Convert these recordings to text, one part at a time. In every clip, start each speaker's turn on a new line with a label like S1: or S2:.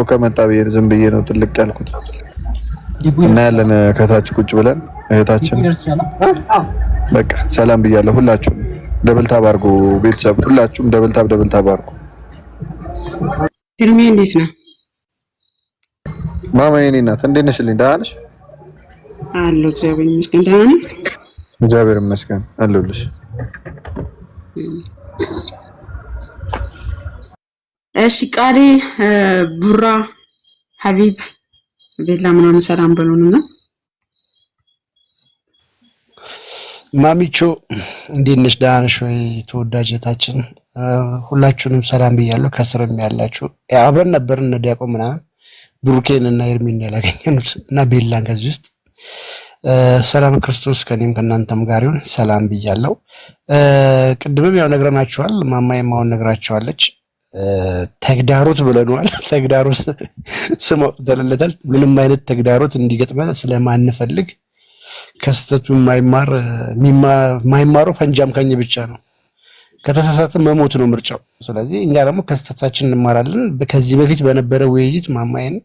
S1: ሰው ከመጣ ብዬ ዝም ብዬ ነው ጥልቅ ያልኩት እና ያለን ከታች ቁጭ ብለን እህታችን በቃ ሰላም ብያለሁ። ሁላችሁም ደብል ታብ አድርጉ። ቤተሰብ ሁላችሁም ደብል ታብ አድርጉ።
S2: እርሜ እንዴት ነህ?
S1: ማማ የኔ እናት እንዴት ነሽልኝ? ደህና ነሽ?
S2: አለሁ እግዚአብሔር ይመስገን። ደህና ነኝ?
S1: እግዚአብሔር ይመስገን አለሁልሽ።
S2: እሺ ቃሌ ቡራ ሀቢብ ቤላ ምናምን ሰላም በሉንና
S3: ማሚቾ እንዴት ነሽ? ደህና ነሽ ወይ? ተወዳጅታችን ሁላችሁንም ሰላም ብያለሁ። ከስርም ያላችሁ አብረን ነበር እነ ዲያቆን ምናምን ብሩኬን እና ኤርሚን ያላገኘኑት እና ቤላን ከዚህ ውስጥ ሰላም ክርስቶስ ከኔም ከናንተም ጋር ይሁን። ሰላም ብያለሁ። ቅድምም ያው ነግረናችኋል። ማማዬም አሁን ነግራችኋለች። ተግዳሮት ብለናል። ተግዳሮት ስም አውጥተንለታል። ምንም አይነት ተግዳሮት እንዲገጥመን ስለማንፈልግ ከስተቱ ማይማሩ ፈንጃም ከኝ ብቻ ነው። ከተሳሳተ መሞት ነው ምርጫው። ስለዚህ እኛ ደግሞ ከስተታችን እንማራለን። ከዚህ በፊት በነበረ ውይይት ማማዬን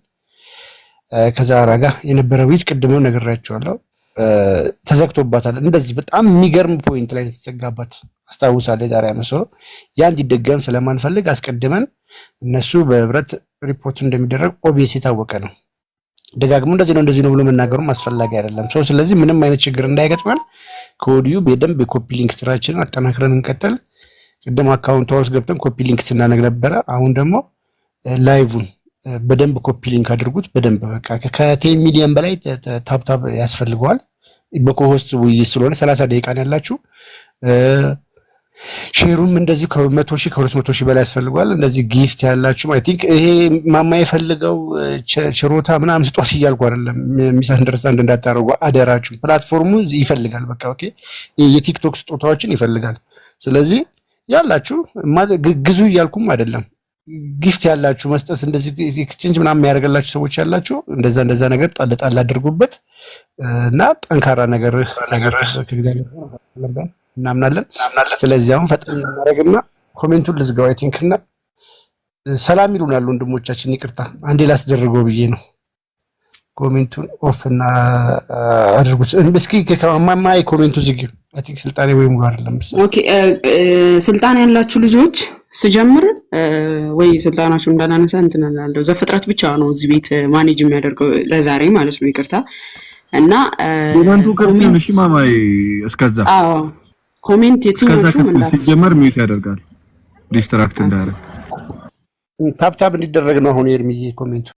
S3: ከዛራ ጋር የነበረ ውይይት ቅድምም ነግራችኋለሁ። ተዘግቶባታል። እንደዚህ በጣም የሚገርም ፖይንት ላይ ተዘጋባት አስታውሳለሁ። ዛሬ አመሰው ያ እንዲደገም ስለማንፈልግ አስቀድመን እነሱ በህብረት ሪፖርት እንደሚደረግ ኦቢኤስ የታወቀ ነው። ደጋግሞ እንደዚህ ነው ብሎ መናገሩም አስፈላጊ አይደለም። ስለዚህ ምንም አይነት ችግር እንዳይገጥመን ከወዲሁ በደንብ የኮፒ ሊንክ ስራችንን አጠናክረን እንቀጥል። ቅድም አካውንት ውስጥ ገብተን ኮፒ ሊንክ ስናነግ ነበረ። አሁን ደግሞ ላይቭን በደንብ ኮፒ ሊንክ አድርጉት። በደንብ በቃ ከ10 ሚሊዮን በላይ ታፕ ያስፈልገዋል። በኮሆስት ውይይት ስለሆነ 30 ደቂቃ ነው ያላችሁ። ሼሩም እንደዚህ ከ100,000 ከ200,000 በላይ ያስፈልገዋል። እንደዚህ ጊፍት ያላችሁ አይ ቲንክ ይሄ ማማ የፈልገው ችሮታ ምናምን ስጧት እያልኩ አይደለም። ሚስ አንደርስታንድ እንዳታረጉ አደራችሁ። ፕላትፎርሙ ይፈልጋል። በቃ ኦኬ የቲክቶክ ስጦታዎችን ይፈልጋል። ስለዚህ ያላችሁ ግዙ እያልኩም አይደለም። ጊፍት ያላችሁ መስጠት እንደዚህ ኤክስቼንጅ ምናምን የሚያደርግላችሁ ሰዎች ያላችሁ እንደዛ ነገር ጣል አድርጉበት እና ጠንካራ ነገር ከእግዚአብሔር እናምናለን። ስለዚህ አሁን ፈጠን እናደርግና ኮሜንቱን ልዝጋው። አይ ቲንክ እና ሰላም ይሉናል ወንድሞቻችን። ይቅርታ አንዴ ላስደርገው ብዬ ነው። ኮሜንቱን ኦፍ እና አድርጉት። እስኪ ከማማይ ኮሜንቱ ዝግ። አይ ቲንክ ስልጣኔ ወይም ጋር አይደለም።
S2: ኦኬ ስልጣን ያላችሁ ልጆች ስጀምር ወይ ስልጣናችሁ እንዳላነሳ እንትን አላለሁ። ዘፍጥረት ብቻ ነው እዚህ ቤት ማኔጅ የሚያደርገው ለዛሬ ማለት ነው። ይቅርታ እና
S4: ኮሜንቱ ከፍተን እሺ ማማይ እስከዛ
S2: ኮሜንት የትኞቹ ምን
S4: ሲጀመር ሚውት ያደርጋል ዲስትራክት እንዳያደርግ
S3: ታፕ እንዲደረግ ነው አሁን ኤርሚዬ ኮሜንቱ